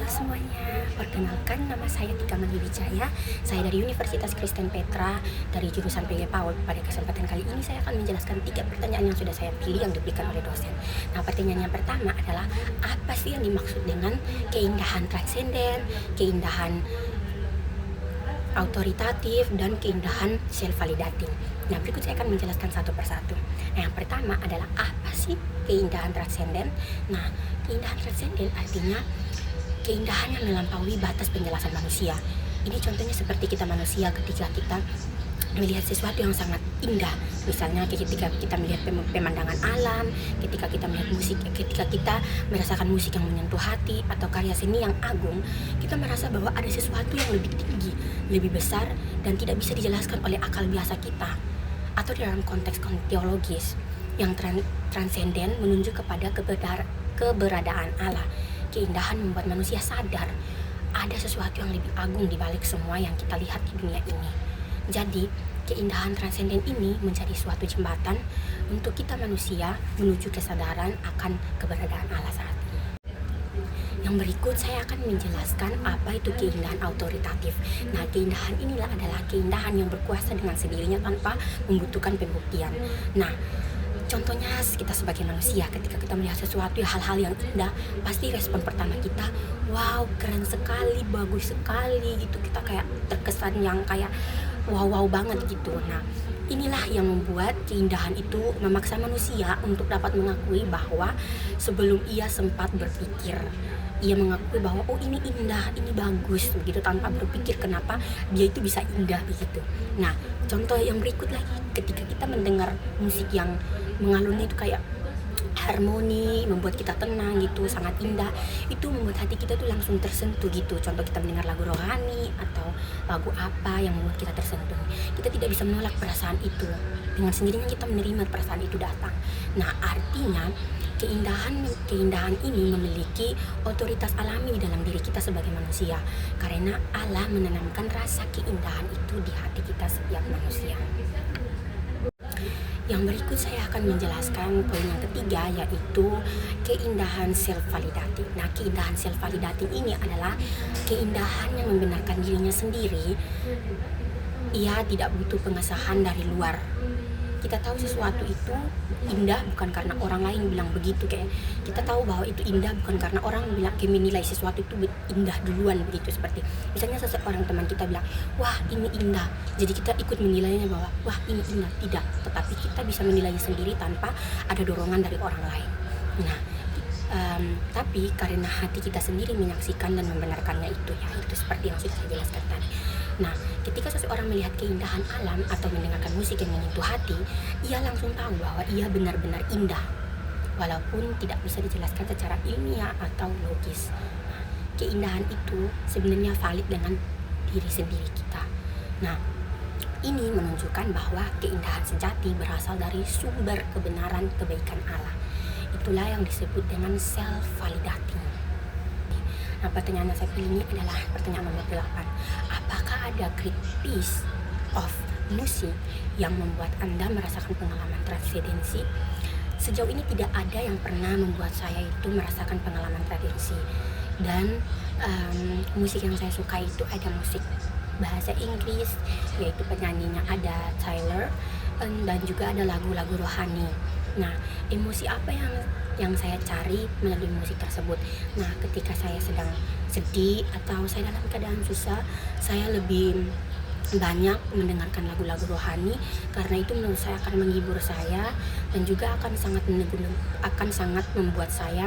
semuanya, perkenalkan nama saya Tika Mandiwijaya. Saya dari Universitas Kristen Petra dari jurusan PG PAUD. Pada kesempatan kali ini saya akan menjelaskan 3 pertanyaan yang sudah saya pilih yang diberikan oleh dosen. Nah, pertanyaan yang pertama adalah apa sih yang dimaksud dengan keindahan transenden, keindahan autoritatif, dan keindahan self-validating. Nah, berikut saya akan menjelaskan satu persatu. Nah, yang pertama adalah apa sih keindahan transenden? Nah, keindahan transenden artinya keindahan yang melampaui batas penjelasan manusia. Ini contohnya seperti kita manusia ketika kita melihat sesuatu yang sangat indah. Misalnya ketika kita melihat pemandangan alam, ketika kita melihat musik, ketika kita merasakan musik yang menyentuh hati atau karya seni yang agung, kita merasa bahwa ada sesuatu yang lebih tinggi, lebih besar, dan tidak bisa dijelaskan oleh akal biasa kita. Atau dalam konteks teologis, yang transenden menunjuk kepada keberadaan Allah. Keindahan membuat manusia sadar ada sesuatu yang lebih agung di balik semua yang kita lihat di dunia ini. Jadi, keindahan transenden ini menjadi suatu jembatan untuk kita manusia menuju kesadaran akan keberadaan Allah saat ini. Yang berikut saya akan menjelaskan apa itu keindahan autoritatif. Nah, keindahan inilah adalah keindahan yang berkuasa dengan sendirinya tanpa membutuhkan pembuktian. Nah, contohnya kita sebagai manusia ketika kita melihat sesuatu hal-hal yang indah, pasti respon pertama kita, wow, keren sekali, bagus sekali gitu. Kita kayak terkesan yang kayak wow banget gitu. Nah, inilah yang membuat keindahan itu memaksa manusia untuk dapat mengakui bahwa sebelum ia sempat berpikir, ia mengakui bahwa oh ini indah, ini bagus begitu, tanpa berpikir kenapa dia itu bisa indah begitu. Nah, contoh yang berikut lagi, ketika kita mendengar musik yang mengalunnya itu kayak harmoni, membuat kita tenang gitu, sangat indah, itu membuat hati kita tuh langsung tersentuh gitu. Contoh kita mendengar lagu rohani atau lagu apa yang membuat kita tersentuh, kita tidak bisa menolak perasaan itu, dengan sendirinya kita menerima perasaan itu datang. Nah, artinya keindahan ini memiliki otoritas alami di dalam diri kita sebagai manusia, karena Allah menanamkan rasa keindahan itu di hati kita setiap manusia. Yang berikut saya akan menjelaskan poin yang ketiga, yaitu keindahan self-validating. Nah, keindahan self-validating ini adalah keindahan yang membenarkan dirinya sendiri. Ia tidak butuh pengesahan dari luar. Kita tahu sesuatu itu indah bukan karena orang lain bilang begitu, kayak kita tahu bahwa itu indah bukan karena orang bilang menilai sesuatu itu indah duluan begitu. Seperti misalnya seseorang teman kita bilang, wah ini indah, jadi kita ikut menilainya bahwa wah ini indah. Tidak, tetapi kita bisa menilainya sendiri tanpa ada dorongan dari orang lain. Nah, tapi karena hati kita sendiri menyaksikan dan membenarkannya itu, ya itu seperti yang sudah saya jelaskan tadi. Nah, ketika seseorang melihat keindahan alam atau mendengarkan musik yang menyentuh hati, ia langsung tahu bahwa ia benar-benar indah, walaupun tidak bisa dijelaskan secara ilmiah atau logis. Nah, keindahan itu sebenarnya valid dengan diri sendiri kita. Nah, ini menunjukkan bahwa keindahan sejati berasal dari sumber kebenaran kebaikan Allah. Itulah yang disebut dengan self-validating. Nah, pertanyaan yang saya pilih ini adalah pertanyaan nomor 8. Apakah ada great piece of music yang membuat Anda merasakan pengalaman transendensi? Sejauh ini tidak ada yang pernah membuat saya itu merasakan pengalaman transendensi. Dan musik yang saya suka itu ada musik bahasa Inggris, yaitu penyanyinya ada Tyler, dan juga ada lagu-lagu rohani. Nah, emosi apa yang saya cari melalui musik tersebut? Nah, ketika saya sedang sedih atau saya dalam keadaan susah, saya lebih banyak mendengarkan lagu-lagu rohani, karena itu menurut saya akan menghibur saya dan juga akan sangat membuat saya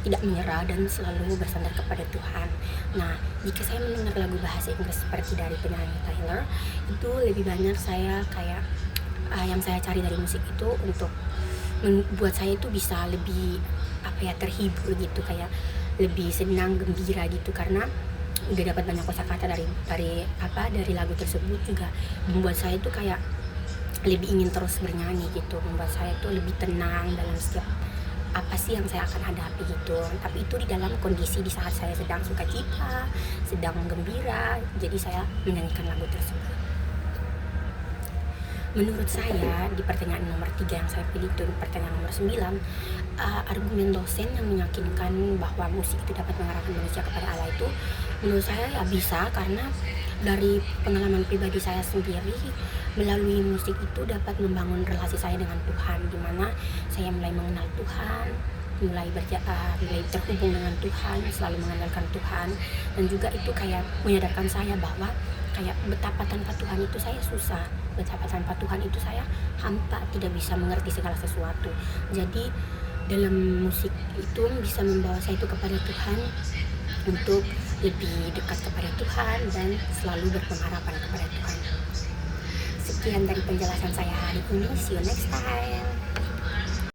tidak menyerah dan selalu bersandar kepada Tuhan. Nah, jika saya mendengar lagu bahasa Inggris seperti dari penyanyi Tyler, itu lebih banyak saya kayak yang saya cari dari musik itu untuk membuat saya itu bisa lebih terhibur gitu, kayak lebih senang, gembira gitu, karena udah dapat banyak kosakata dari lagu tersebut, juga membuat saya itu kayak lebih ingin terus bernyanyi gitu, membuat saya itu lebih tenang dalam setiap apa sih yang saya akan hadapi gitu. Tapi itu di dalam kondisi di saat saya sedang sukacita, sedang gembira, jadi saya menyanyikan lagu tersebut. Menurut saya di pertanyaan nomor 3 yang saya pilih itu pertanyaan nomor 9, argumen dosen yang meyakinkan bahwa musik itu dapat mengarahkan manusia kepada Allah itu menurut saya ya bisa, karena dari pengalaman pribadi saya sendiri, melalui musik itu dapat membangun relasi saya dengan Tuhan, di mana saya mulai mengenal Tuhan, mulai terhubung dengan Tuhan, selalu mengandalkan Tuhan, dan juga itu kayak menyadarkan saya bahwa kayak betapa tanpa Tuhan itu saya susah, betapa tanpa Tuhan itu saya hampa, tidak bisa mengerti segala sesuatu. Jadi dalam musik itu bisa membawa saya itu kepada Tuhan, untuk lebih dekat kepada Tuhan dan selalu berpengharapan kepada Tuhan. Sekian dari penjelasan saya hari ini. See you next time.